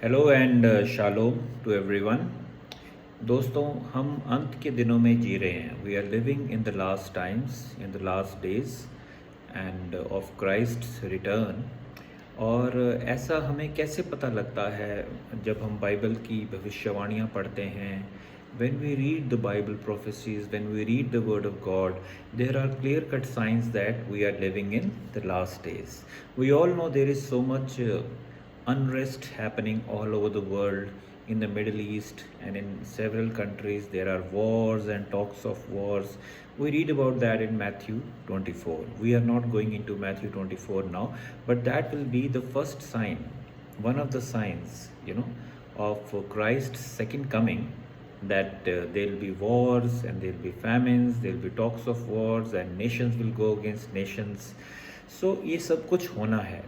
Hello and shalom to everyone. दोस्तों, हम अंत के दिनों में जी रहे हैं। We are living in the last times, in the last days end of Christ's return. और ऐसा हमें कैसे पता लगता है जब हम बाइबल की भविष्यवाणियाँ पढ़ते हैं। When we read the Bible prophecies, when we read the Word of God, there are clear-cut signs that we are living in the last days. We all know there is so much unrest happening all over the world. In the Middle East and in several countries, there are wars and talks of wars. We read about that in Matthew 24. We are not going into Matthew 24 now, but that will be the first sign, one of the signs, of Christ's second coming, that there will be wars and there will be famines, there will be talks of wars and nations will go against nations. So ये सब कुछ होना है।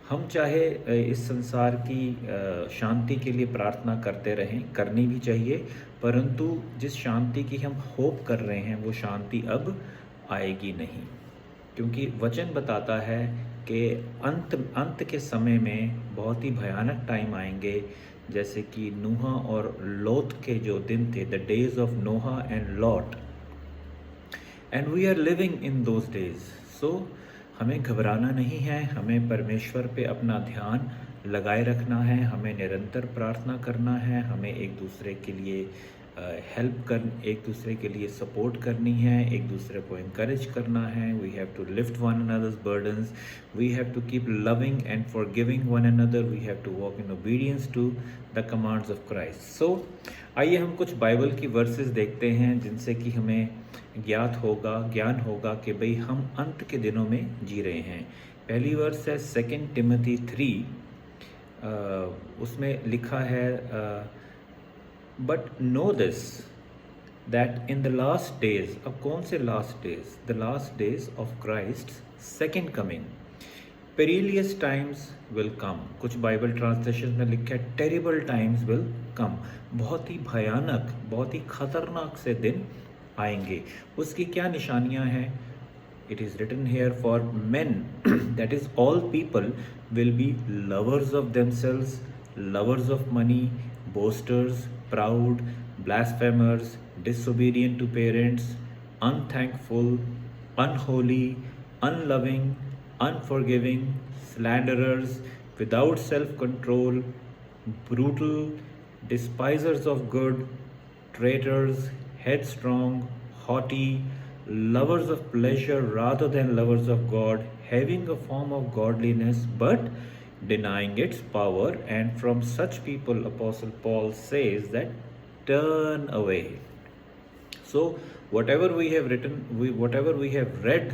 हम चाहे इस संसार की शांति के लिए प्रार्थना करते रहें, करनी भी चाहिए, परंतु जिस शांति की हम होप कर रहे हैं वो शांति अब आएगी नहीं, क्योंकि वचन बताता है कि अंत के समय में बहुत ही भयानक टाइम आएंगे, जैसे कि नूहा और लोत के जो दिन थे, the days of Noah and Lot, and we are living in those days. So हमें घबराना नहीं है, हमें परमेश्वर पे अपना ध्यान लगाए रखना है, हमें निरंतर प्रार्थना करना है, हमें एक दूसरे के लिए एक दूसरे के लिए सपोर्ट करनी है, एक दूसरे को इनकरेज करना है। We have to lift one another's burdens, we have to keep loving and forgiving one another, we have to walk in obedience to the commands of Christ. So आइए हम कुछ बाइबल की वर्सेस देखते हैं जिनसे कि हमें ज्ञान होगा कि भाई हम अंत के दिनों में जी रहे हैं। पहली वर्स है 2 टिमोथी 3, उसमें लिखा है but know this that in the last days. अब कौन से last days? The last days of Christ second coming, perilous times will come. कुछ बाइबल ट्रांसलेशन में लिखा है टेरिबल टाइम्स विल कम, बहुत ही भयानक, बहुत ही खतरनाक से दिन आएंगे। उसकी क्या निशानियां हैं? It is written here for men, that is all people will be lovers of themselves, lovers of money, boasters, proud, blasphemers, disobedient to parents, unthankful, unholy, unloving, unforgiving, slanderers, without self-control, brutal, despisers of good, traitors, headstrong, haughty, lovers of pleasure rather than lovers of God, having a form of godliness but denying its power. And from such people Apostle Paul says that turn away. So whatever we have written, whatever we have read,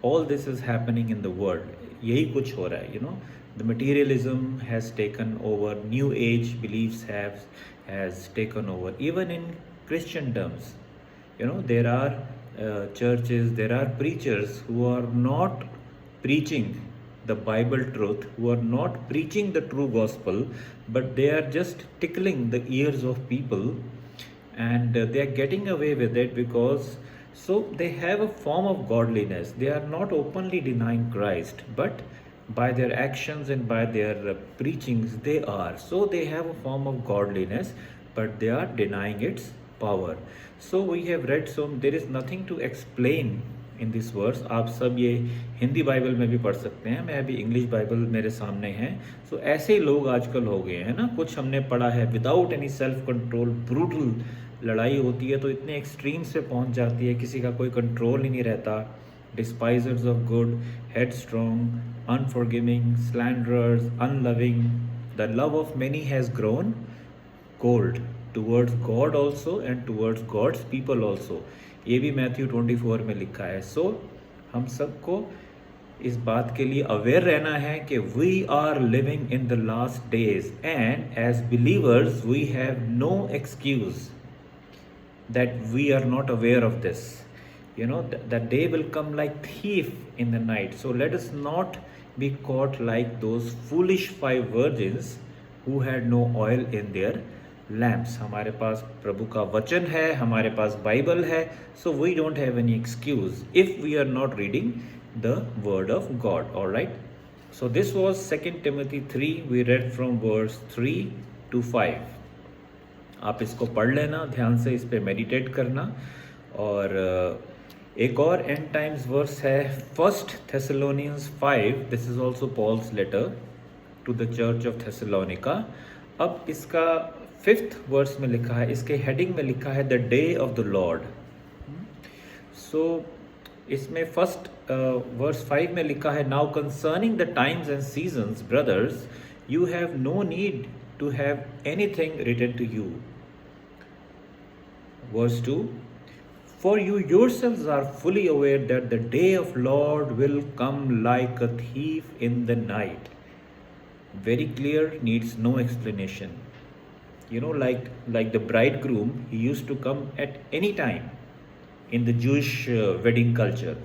all this is happening in the world. यही कुछ हो रहा है, the materialism has taken over, new age beliefs has taken over. Even in Christendoms, there are churches, there are preachers who are not preaching the Bible truth, who are not preaching the true gospel, but they are just tickling the ears of people, and they are getting away with it because so they have a form of godliness. They are not openly denying Christ, but by their actions and by their preachings they are. So they have a form of godliness, but they are denying its power. So we have read, so there is nothing to explain in this verse. आप सब ये Hindi Bible में भी पढ़ सकते हैं, मैं अभी इंग्लिश बाइबल मेरे सामने है। सो ऐसे ही लोग आजकल हो गए हैं ना। कुछ हमने पढ़ा है without any self control, brutal लड़ाई होती है तो इतने एक्सट्रीम से पहुंच जाती है, किसी का कोई कंट्रोल ही नहीं रहता। Despisers of good, headstrong, unforgiving, slanderers, unloving, the love of many has grown cold towards God also and towards God's people also. ये भी मैथ्यू 24 में लिखा है। सो हम सबको इस बात के लिए अवेयर रहना है कि we are living in the last days, and as believers we have no excuse that we are not aware of this. That day will come like thief in the night. So let us not be caught like those foolish 5 virgins who had no oil in their lamps. हमारे पास प्रभु का वचन है, हमारे पास Bible है, so we don't have any excuse if we are not reading the word of God. Alright, So this was 2 Timothy 3. We read from verse 3 to 5. आप इसको पढ़ लेना, ध्यान से इस पे मेडिटेट करना। और एक और एंड टाइम्स वर्स है 1 Thessalonians 5. This is also Paul's letter to the church of Thessalonica. अब इसका 5th वर्स में लिखा है, इसके हेडिंग में लिखा है the day of the Lord. So इसमें 1 verse 5 में लिखा है, now concerning the times and seasons brothers you have no need to have anything written to you. Verse 2, for you yourselves are fully aware that the day of Lord will come like a thief in the night. Very clear, needs no explanation. You know, like the bridegroom, he used to come at any time in the Jewish wedding culture.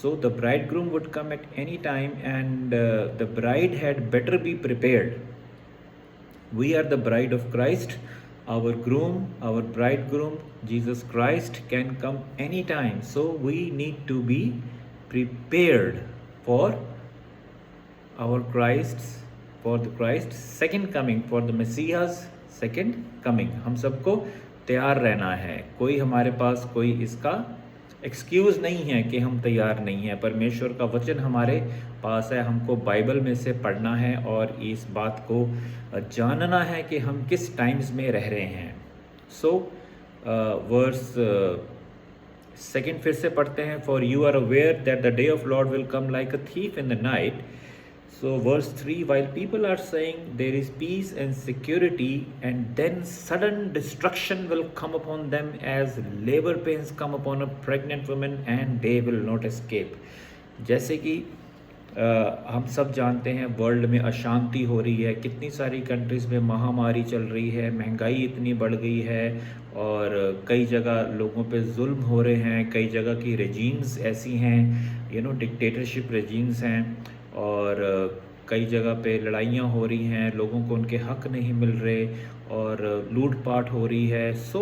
So the bridegroom would come at any time, and the bride had better be prepared. We are the bride of Christ. Our groom, our bridegroom, Jesus Christ, can come anytime. So we need to be prepared for our Christ's second coming, for the Messiah's second coming. हम सबको तैयार रहना है। कोई हमारे पास कोई इसका excuse नहीं है कि हम तैयार नहीं हैं। परमेश्वर का वचन हमारे पास है, हमको बाइबल में से पढ़ना है और इस बात को जानना है कि हम किस टाइम्स में रह रहे हैं। सो वर्स 2 फिर से पढ़ते हैं, for you are aware that the day of lord will come like a thief in the night. So verse 3, while people are saying there is peace and security, and then sudden destruction will come upon them as labor pains come upon a pregnant woman, and they will not escape. जैसे कि हम सब जानते हैं world में अशांति हो रही है, कितनी सारी कंट्रीज़ में महामारी चल रही है, महंगाई इतनी बढ़ गई है, और कई जगह लोगों पे जुल्म हो रहे हैं, कई जगह की रेजीम्स ऐसी हैं, डिक्टेटरशिप रेजीम्स हैं, और कई जगह पे लड़ाइयाँ हो रही हैं, लोगों को उनके हक नहीं मिल रहे, और लूटपाट हो रही है। सो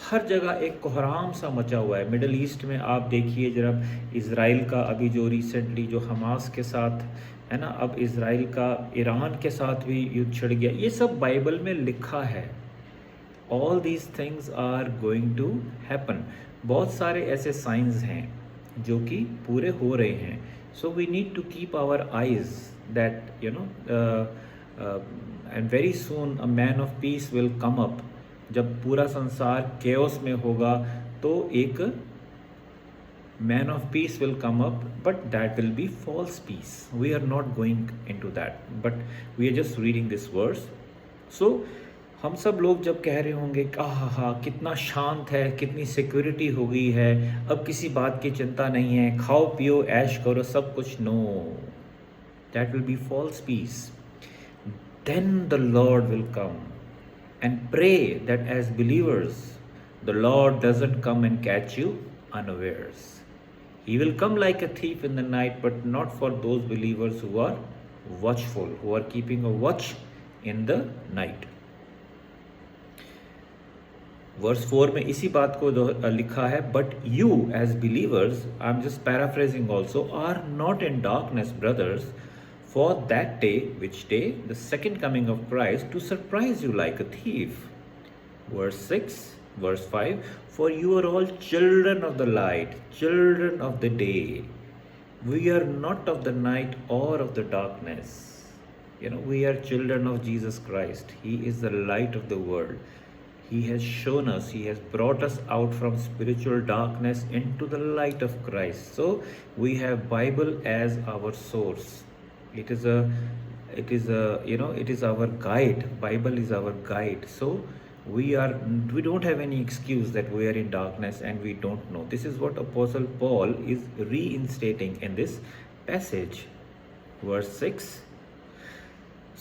हर जगह एक कोहराम सा मचा हुआ है। मिडल ईस्ट में आप देखिए जरा, इज़राइल का अभी जो रिसेंटली जो हमास के साथ है ना, अब इज़राइल का ईरान के साथ भी युद्ध छिड़ गया। ये सब बाइबल में लिखा है। All these things are going to happen. बहुत सारे ऐसे साइंस हैं जो कि पूरे हो रहे हैं। So we need to keep our eyes that and very soon a man of peace will come up. जब पूरा संसार chaos में होगा तो एक man of peace will come up, but that will be false peace. We are not going into that, but we are just reading this verse. So हम सब लोग जब कह रहे होंगे कि आहा कितना शांत है, कितनी सिक्योरिटी हो गई है, अब किसी बात की चिंता नहीं है, खाओ पियो ऐश करो सब कुछ, no, that will be false peace. Then the lord will come, and pray that as believers the lord doesn't come and catch you unawares. He will come like a thief in the night, but not for those believers who are watchful, who are keeping a watch in the night. Verse 4 में इसी बात को लिखा है, but you as believers, I am just paraphrasing also, are not in darkness brothers, for that day which day the second coming of Christ to surprise you like a thief. Verse 6, verse 5, for you are all children of the light, children of the day, we are not of the night और of the darkness. we are children of Jesus Christ. He is the light of the world. He has shown us, He has brought us out from spiritual darkness into the light of Christ. So we have Bible as our source. It is our guide. Bible is our guide. So we don't have any excuse that we are in darkness and we don't know. This is what Apostle Paul is reinstating in this passage. Verse 6.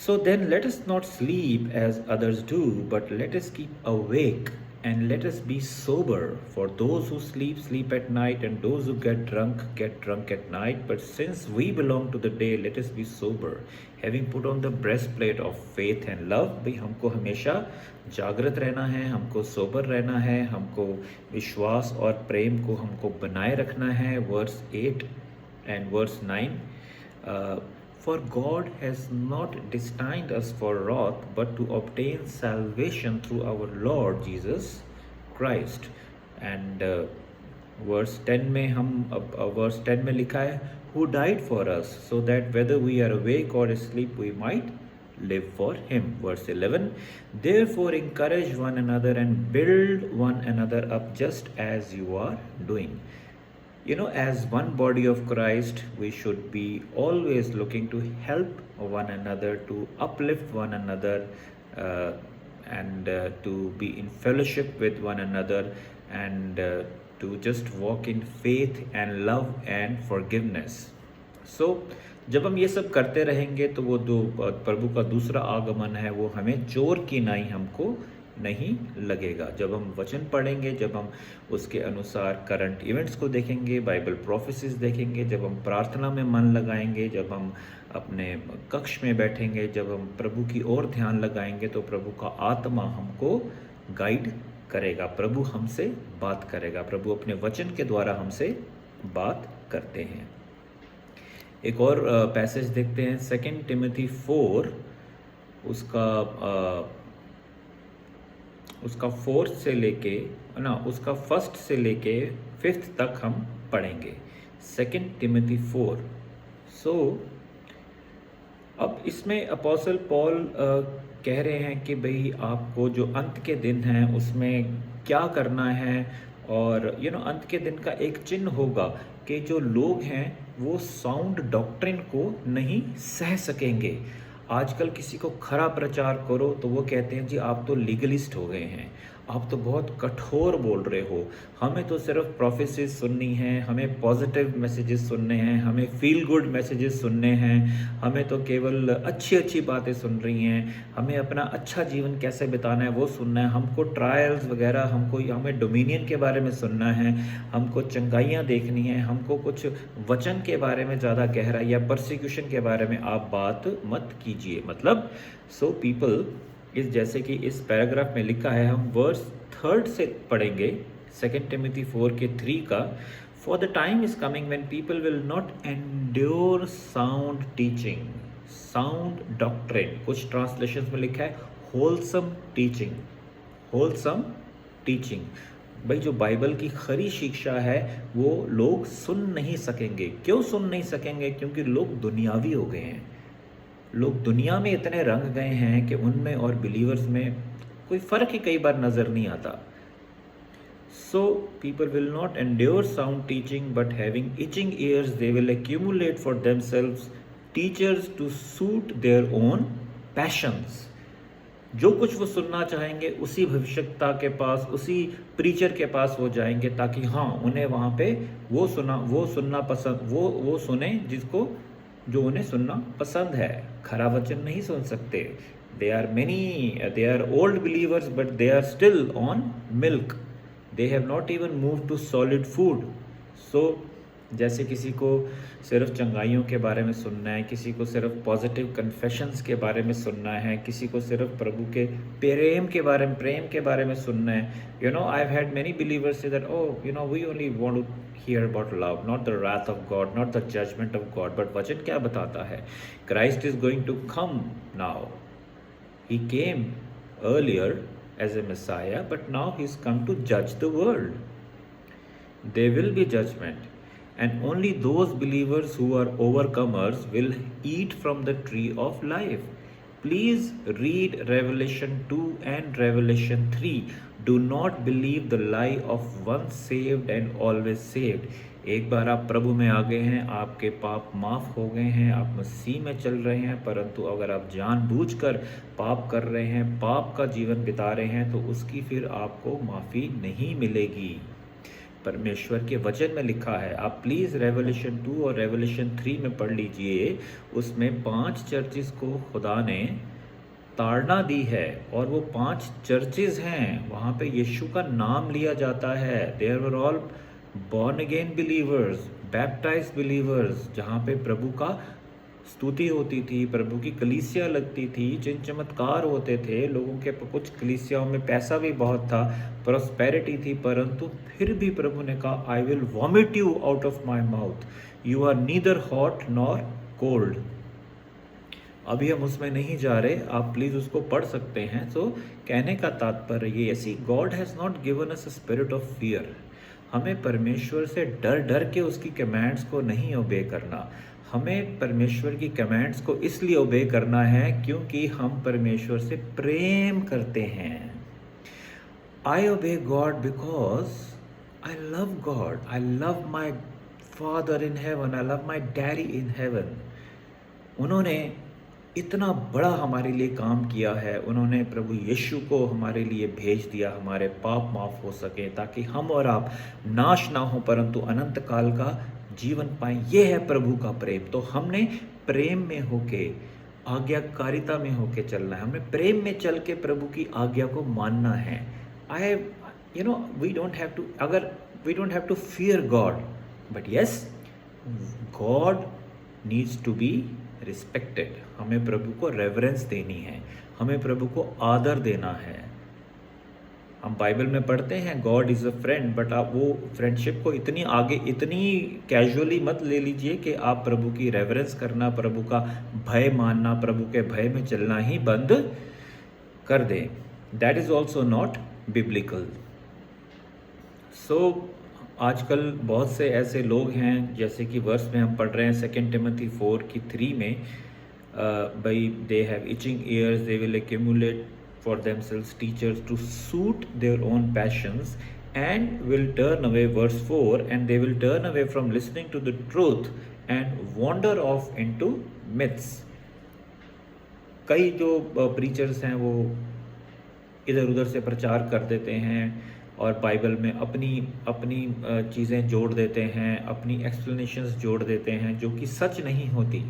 So then let us not sleep as others do, but let us keep awake and let us be sober. For those who sleep, sleep at night, and those who get drunk at night. But since we belong to the day, let us be sober, having put on the breastplate of faith and love. भाई हमको हमेशा जागृत रहना है, हमको sober रहना है, हमको विश्वास और प्रेम को हमको बनाए रखना है। Verse 8 and verse 9. For God has not destined us for wrath, but to obtain salvation through our Lord Jesus Christ. And verse 10 में हम वर्स 10 में लिखा है, who died for us so that whether we are awake or asleep we might live for him. Verse 11, therefore encourage one another and build one another up just as you are doing. You know, as one body of Christ, we should be always looking to help one another, to uplift one another, and to be in fellowship with one another, and to just walk in faith and love and forgiveness. So जब हम ये सब करते रहेंगे तो वो जो प्रभु का दूसरा आगमन है वो हमें चोर की नाई हमको नहीं लगेगा. जब हम वचन पढ़ेंगे, जब हम उसके अनुसार करंट इवेंट्स को देखेंगे, बाइबल प्रोफेसीज देखेंगे, जब हम प्रार्थना में मन लगाएंगे, जब हम अपने कक्ष में बैठेंगे, जब हम प्रभु की ओर ध्यान लगाएंगे, तो प्रभु का आत्मा हमको गाइड करेगा, प्रभु हमसे बात करेगा. प्रभु अपने वचन के द्वारा हमसे बात करते हैं. एक और पैसेज देखते हैं, 2 टिमोथी 4, उसका 4 से लेके ना उसका 1 से लेके 5 तक हम पढ़ेंगे. 2 टिमोथी 4. सो अब इसमें अपोस्टल पॉल कह रहे हैं कि भाई आपको जो अंत के दिन हैं उसमें क्या करना है. और अंत के दिन का एक चिन्ह होगा कि जो लोग हैं वो साउंड डॉक्ट्रिन को नहीं सह सकेंगे. आजकल किसी को खरा प्रचार करो तो वो कहते हैं जी आप तो लीगलिस्ट हो गए हैं, आप तो बहुत कठोर बोल रहे हो, हमें तो सिर्फ प्रोफेसीज सुननी है, हमें पॉजिटिव मैसेजेस सुनने हैं, हमें फील गुड मैसेजेस सुनने हैं, हमें तो केवल अच्छी अच्छी बातें सुन रही हैं, हमें अपना अच्छा जीवन कैसे बिताना है वो सुनना है, हमको ट्रायल्स वगैरह, हमें डोमिनियन के बारे में सुनना है, हमको चंगाइयाँ देखनी है, हमको कुछ वचन के बारे में ज़्यादा गहरा या परसिक्यूशन के बारे में आप बात मत कीजिए. मतलब सो पीपल इस जैसे कि इस पैराग्राफ में लिखा है, हम वर्स 3 से पढ़ेंगे 2 टिमोथी 4 के 3 का. For the time is coming when people will not endure sound teaching, sound doctrine. कुछ ट्रांसलेशंस में लिखा है होलसम टीचिंग, होलसम टीचिंग. भाई जो बाइबल की खरी शिक्षा है वो लोग सुन नहीं सकेंगे. क्यों सुन नहीं सकेंगे? क्योंकि लोग दुनियावी हो गए हैं. लोग दुनिया में इतने रंग गए हैं कि उनमें और बिलीवर्स में कोई फ़र्क ही कई बार नज़र नहीं आता. So people will not endure sound teaching but having itching ears they will accumulate for themselves teachers to suit their own passions. जो कुछ वो सुनना चाहेंगे उसी भविष्यता के पास, उसी प्रीचर के पास वो जाएंगे ताकि हाँ उन्हें वहाँ पे वो सुनना पसंद, वो सुने जिसको जो उन्हें सुनना पसंद है. खरा वचन नहीं सुन सकते. They are old believers but they are still on milk. They have not even move to solid food. So जैसे किसी को सिर्फ चंगाइयों के बारे में सुनना है, किसी को सिर्फ पॉजिटिव कन्फेशंस के बारे में सुनना है, किसी को सिर्फ प्रभु के प्रेम के बारे में सुनना है. I've had many believers say that, we only want to hear about love, not the wrath of God, not the judgment of God. But वचन क्या बताता है? Christ is going to come now. He came earlier as a Messiah, but now he's come to judge the world. There will be judgment. And only those believers who are overcomers will eat from the tree of life. Please read Revelation 2 and Revelation 3. Do not believe the lie of once saved and always saved. एक बार आप प्रभु में आ गए हैं, आपके पाप माफ़ हो गए हैं, आप मसीह में चल रहे हैं, परंतु अगर आप जानबूझकर पाप कर रहे हैं, पाप का जीवन बिता रहे हैं, तो उसकी फिर आपको माफ़ी नहीं मिलेगी. परमेश्वर के वचन में लिखा है. आप प्लीज़ रेवलेशन 2 और रेवलेशन 3 में पढ़ लीजिए. उसमें 5 चर्चेस को खुदा ने ताड़ना दी है और वो 5 चर्चेस हैं. वहाँ पे यीशु का नाम लिया जाता है. There were all born again believers, baptized believers, जहाँ पे प्रभु का स्तुति होती थी, प्रभु की कलीसिया लगती थी, जिन चमत्कार होते थे. लोगों के कुछ कलीसियाओं में पैसा भी बहुत था, प्रॉस्पेरिटी थी, परंतु फिर भी प्रभु ने कहा, I will vomit you out of my mouth. You are neither hot nor cold. अभी हम उसमें नहीं जा रहे, आप प्लीज़ उसको पढ़ सकते हैं। तो कहने का तात्पर्य ये ऐसी, God has not given us a spirit of fear. हमें परमेश्वर से डर डर के उसकी कमांड्स को नहीं ओबे करना। हमें परमेश्वर की कमांड्स को इसलिए ओबे करना है क्योंकि हम परमेश्वर से प्रेम करते हैं। I obey God because I love God, I love my father in heaven, I love my daddy in heaven. उन्होंने इतना बड़ा हमारे लिए काम किया है, उन्होंने प्रभु यीशु को हमारे लिए भेज दिया, हमारे पाप माफ़ हो सके, ताकि हम और आप नाश ना हो परंतु अनंत काल का जीवन पाएं। ये है प्रभु का प्रेम। तो हमने प्रेम में होके, आज्ञाकारिता में होके चलना है। हमें प्रेम में चल के प्रभु की आज्ञा को मानना है। We don't have to fear God, but yes, God needs to be respected. हमें प्रभु को रेवरेंस देनी है, हमें प्रभु को आदर देना है। हम बाइबल में पढ़ते हैं God is a friend, but आप वो फ्रेंडशिप को इतनी आगे, इतनी कैजुअली मत ले लीजिए कि आप प्रभु की रेवरेंस करना, प्रभु का भय मानना, प्रभु के भय में चलना ही बंद कर दें। That is also not biblical. So आजकल बहुत से ऐसे लोग हैं, जैसे कि वर्स में हम पढ़ रहे हैं 2 टिमोथी 4:3 में, भाई they have itching ears, they will accumulate for themselves teachers to suit their own passions and will turn away, verse 4, and they will turn away from listening to the truth and wander off into myths. कई जो preachers हैं वो इधर उधर से प्रचार कर देते हैं और बाइबल में अपनी चीज़ें जोड़ देते हैं, अपनी एक्सप्लेनेशंस जोड़ देते हैं जो कि सच नहीं होती,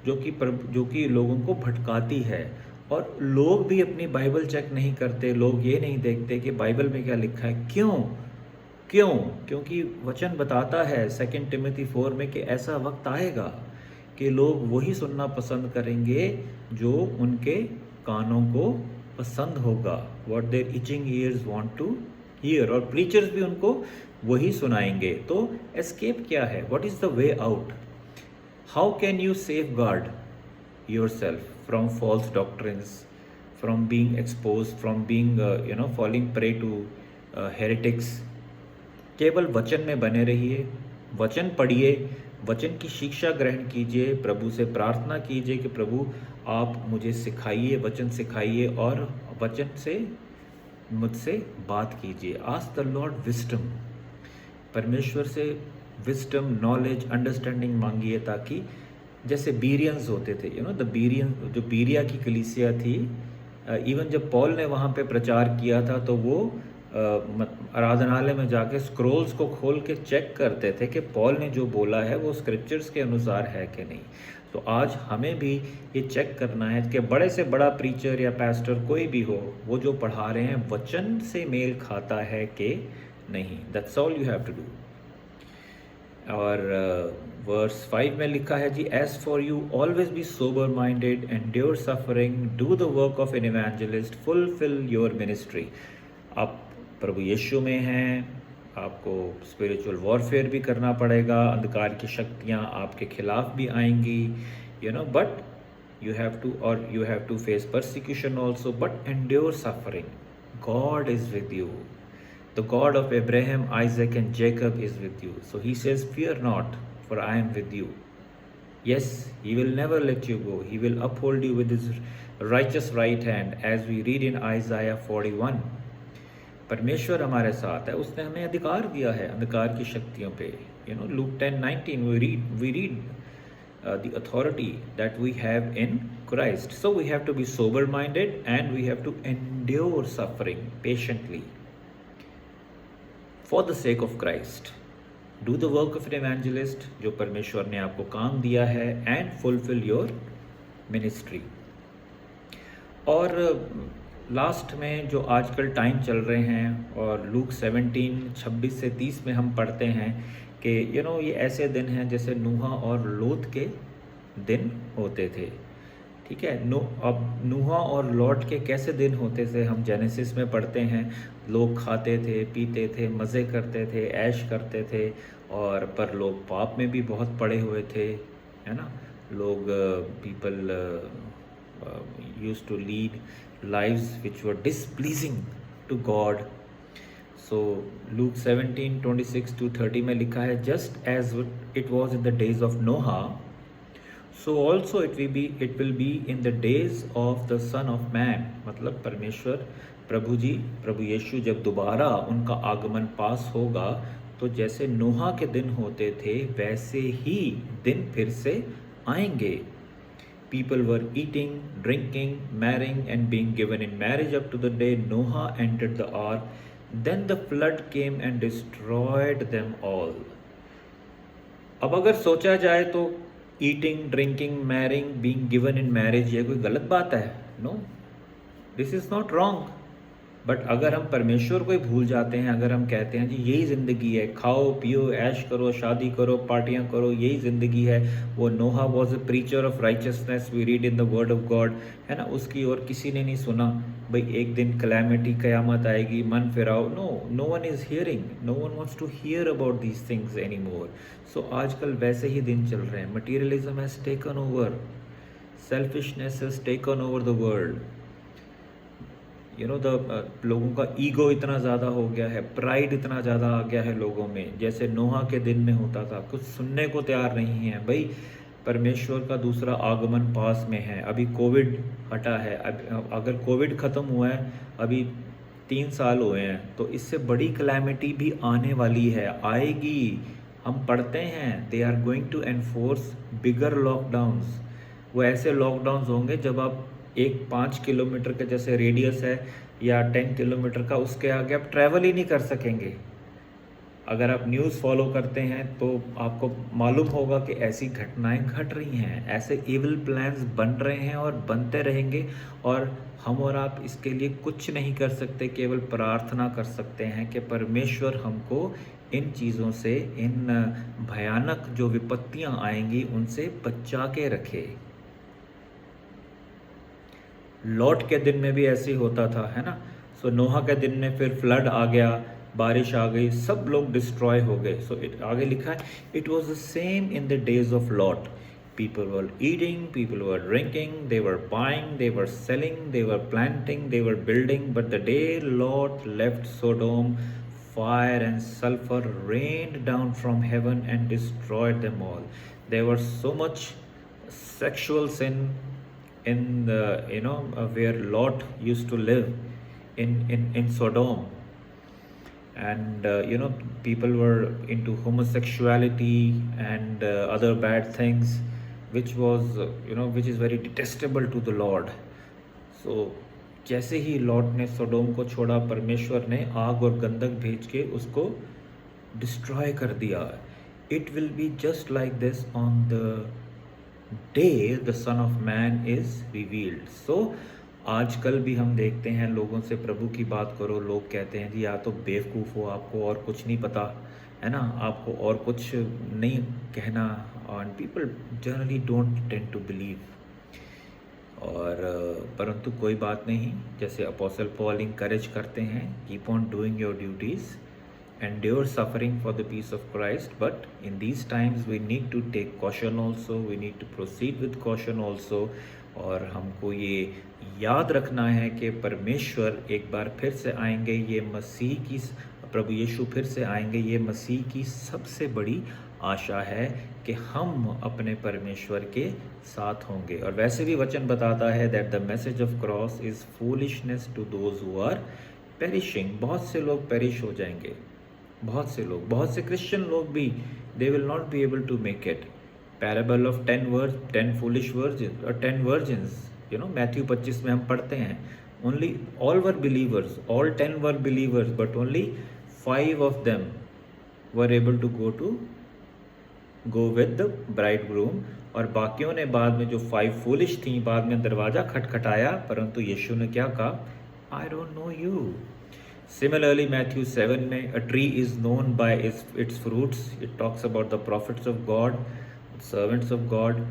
जो कि लोगों को भटकाती है। और लोग भी अपनी बाइबल चेक नहीं करते, लोग ये नहीं देखते कि बाइबल में क्या लिखा है। क्यों? क्योंकि वचन बताता है 2 टिमोथी 4 में कि ऐसा वक्त आएगा कि लोग वही सुनना पसंद करेंगे जो उनके कानों को पसंद होगा, what their itching ears want to hear, और प्रीचर्स भी उनको वही सुनाएंगे। तो एस्केप क्या है? What is the way out? How can you safeguard yourself from false doctrines, from being exposed, from being falling prey to heretics? केवल वचन में बने रहिए, वचन पढ़िए, वचन की शिक्षा ग्रहण कीजिए, प्रभु से प्रार्थना कीजिए कि प्रभु आप मुझे सिखाइए, वचन सिखाइए, और वचन से मुझसे बात कीजिए। आस्क द लॉर्ड विजडम, परमेश्वर से विजडम, नॉलेज, अंडरस्टैंडिंग मांगिए, ताकि जैसे बीरियंस होते थे, द बीरियन, जो बीरिया की कलीसिया थी, इवन जब पॉल ने वहाँ पे प्रचार किया था तो वो आराधनालय में जाके स्क्रोल्स को खोल के चेक करते थे कि पॉल ने जो बोला है वो स्क्रिप्चर्स के अनुसार है कि नहीं। तो आज हमें भी ये चेक करना है कि बड़े से बड़ा प्रीचर या पास्टर कोई भी हो, वो जो पढ़ा रहे हैं वचन से मेल खाता है कि नहीं। That's all you have to do. और वर्स 5 में लिखा है जी, as for you always be sober minded, endure suffering, do the work of an evangelist, fulfil your ministry. आप प्रभु यीशु में हैं, आपको स्पिरिचुअल वॉरफेयर भी करना पड़ेगा, अंधकार की शक्तियाँ आपके खिलाफ भी आएंगी, but you have to face persecution also, but endure suffering. God is with you. The God of Abraham, Isaac and Jacob is with you. So he says, fear not, for I am with you. Yes, he will never let you go. He will uphold you with his righteous right hand, as we read in Isaiah 41. परमेश्वर हमारे साथ है, उसने हमें अधिकार दिया है अंधकार की शक्तियों पे। Luke 10:19 we read the authority that we have in Christ. So we have to be sober minded and we have to endure suffering patiently for the sake of Christ. Do the work of an evangelist, जो परमेश्वर ने आपको काम दिया है, and fulfill your ministry. और last में जो आजकल टाइम चल रहे हैं, और लूक 17:26 से 30 में हम पढ़ते हैं कि ये ऐसे दिन हैं जैसे नूहा और लोत के दिन होते थे। ठीक है, अब नूहा और लॉट के कैसे दिन होते थे हम जेनेसिस में पढ़ते हैं। लोग खाते थे, पीते थे, मज़े करते थे, ऐश करते थे, और पर लोग पाप में भी बहुत पड़े हुए थे, है ना। लोग people used to lead lives which were displeasing to God. So Luke 17:26 to 30 में लिखा है, just as it was in the days of Noah, so also it will be in the days of the Son of Man. मतलब परमेश्वर प्रभु यीशु जब दोबारा उनका आगमन पास होगा, तो जैसे नोहा के दिन होते थे वैसे ही दिन फिर से आएंगे. People were eating, drinking, marrying and being given in marriage up to the day Noah entered the ark. Then the flood came and destroyed them all. अब अगर सोचा जाए तो eating, drinking, marrying, being given in marriage ये कोई गलत बात है? No, this is not wrong. But अगर हम परमेश्वर को ही भूल जाते हैं, अगर हम कहते हैं जी यही ज़िंदगी है, खाओ पियो ऐश करो, शादी करो, पार्टियां करो, यही ज़िंदगी है. वो Noah was a preacher of righteousness, we read in the word of God, है ना. उसकी और किसी ने नहीं सुना भाई एक दिन कैलामिटी क़यामत आएगी, मन फिराओ. No one is hearing, no one wants to hear about these things any more. So आजकल वैसे ही दिन चल रहे हैं. Materialism has taken over, selfishness has taken over the world. लोगों का ईगो इतना ज़्यादा हो गया है, प्राइड इतना ज़्यादा आ गया है लोगों में, जैसे नोहा के दिन में होता था. कुछ सुनने को तैयार नहीं है भाई. परमेश्वर का दूसरा आगमन पास में है. अभी कोविड हटा है, अगर कोविड ख़त्म हुआ है, अभी 3 साल हुए हैं, तो इससे बड़ी कैलेमिटी भी आने वाली है, आएगी. हम पढ़ते हैं they are going to enforce bigger lockdowns. वो ऐसे लॉकडाउन्स होंगे जब आप 5 किलोमीटर का जैसे रेडियस है या 10 किलोमीटर का, उसके आगे आप ट्रैवल ही नहीं कर सकेंगे. अगर आप न्यूज़ फॉलो करते हैं तो आपको मालूम होगा कि ऐसी घटनाएं घट रही हैं, ऐसे इविल प्लान्स बन रहे हैं और बनते रहेंगे. और हम और आप इसके लिए कुछ नहीं कर सकते, केवल प्रार्थना कर सकते हैं कि परमेश्वर हमको इन चीज़ों से, इन भयानक जो विपत्तियां आएंगी उनसे बचा के रखे. लॉट के दिन में भी ऐसे ही होता था, है ना. सो नोहा के दिन में फिर फ्लड आ गया, बारिश आ गई, सब लोग डिस्ट्रॉय हो गए. सो आगे लिखा है, it was the same in the days of lot. People were eating, people were drinking, they were buying, they were selling, they were planting, they were building. But the day lot left Sodom, fire and sulfur rained down from heaven and destroyed them all. There was so much sexual sin in the where Lot used to live in Sodom, and people were into homosexuality and other bad things, which was which is very detestable to the Lord. So जैसे ही lot ने Sodom को छोड़ा, परमेश्वर ने आग और गंधक भेज के उसको डिस्ट्रॉय कर दिया. It will be just like this on the day the Son of Man is revealed. So आजकल भी हम देखते हैं लोगों से प्रभु की बात करो, लोग कहते हैं जी या तो बेवकूफ़ हो, आपको और कुछ नहीं पता है ना, आपको और कुछ नहीं कहना. And people generally don't tend to believe. और परंतु कोई बात नहीं, जैसे अपोस्टल पॉल इंकरेज करते हैं, keep on doing your duties, endure suffering for the peace of Christ. But in these times we need to take caution also, we need to proceed with caution also. और हमको ये याद रखना है कि परमेश्वर एक बार फिर से आएंगे, ये मसीह की, प्रभु यीशु फिर से आएंगे, ये मसीह की सबसे बड़ी आशा है कि हम अपने परमेश्वर के साथ होंगे. और वैसे भी वचन बताता है that the message of cross is foolishness to those who are perishing. बहुत से लोग पेरिश हो जाएंगे, बहुत से लोग, बहुत से क्रिश्चियन लोग भी, they will not be able to make it. Parable of 10 foolish virgins और 10 वर्जिन्स, मैथ्यू 25 में हम पढ़ते हैं, only all were believers, all 10 were believers, but only 5 of them were able to go with the bridegroom. और बाकियों ने बाद में, जो 5 फूलिश थी, बाद में दरवाज़ा खटखटाया, परंतु यीशु ने क्या कहा, I don't know you. Similarly, Matthew 7 में, a tree is known by its fruits. It talks about the prophets of God, servants of God.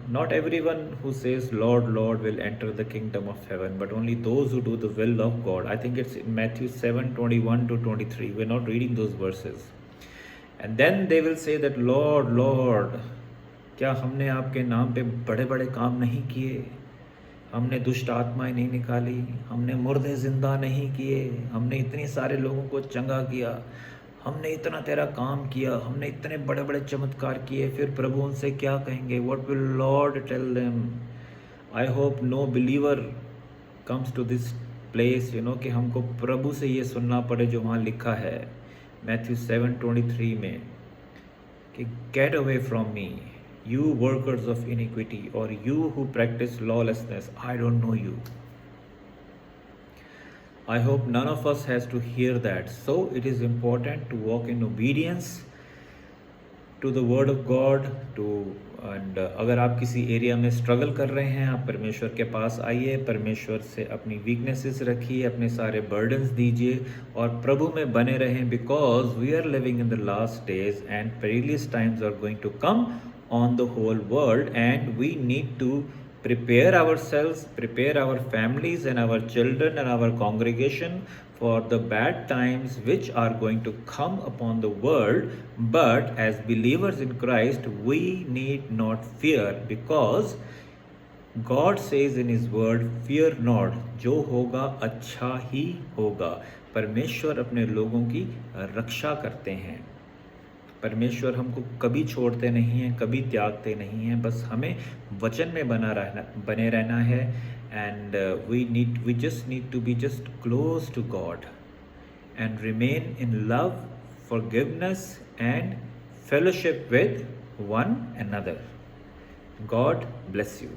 Not everyone who says Lord, Lord will enter the kingdom of heaven, but only those who do the will of God. I think it's in Matthew 7:21 to 23. We're not reading those verses. And then they will say that Lord, Lord, क्या हमने आपके नाम पे बड़े बड़े काम नहीं किए? हमने दुष्ट आत्माएं नहीं निकाली, हमने मुर्दे जिंदा नहीं किए, हमने इतने सारे लोगों को चंगा किया, हमने इतना तेरा काम किया, हमने इतने बड़े बड़े चमत्कार किए, फिर प्रभु उनसे क्या कहेंगे? What will lord tell them? I hope no believer comes to this place, कि हमको प्रभु से ये सुनना पड़े जो वहाँ लिखा है मैथ्यू 7:23 में कि get away from me you workers of iniquity, or you who practice lawlessness, I don't know you. I hope none of us has to hear that. So it is important to walk in obedience to the word of God. And अगर आप किसी area में struggle कर रहे हैं, आप परमेश्वर के पास आइए, परमेश्वर से अपनी वीकनेसेस रखिए, अपने सारे बर्डन्स दीजिए और प्रभु में बने रहें, because we are living in the last days and perilous times are going to come on the whole world, and we need to prepare ourselves, prepare our families and our children and our congregation for the bad times which are going to come upon the world. But as believers in Christ, we need not fear, because God says in his word, fear not, जो होगा अच्छा ही होगा। परमेश्वर अपने लोगों की रक्षा करते हैं, परमेश्वर हमको कभी छोड़ते नहीं हैं, कभी त्यागते नहीं हैं, बस हमें वचन में बने रहना है। And we just need to be just close to God and remain in love, forgiveness and fellowship with one another. God bless you.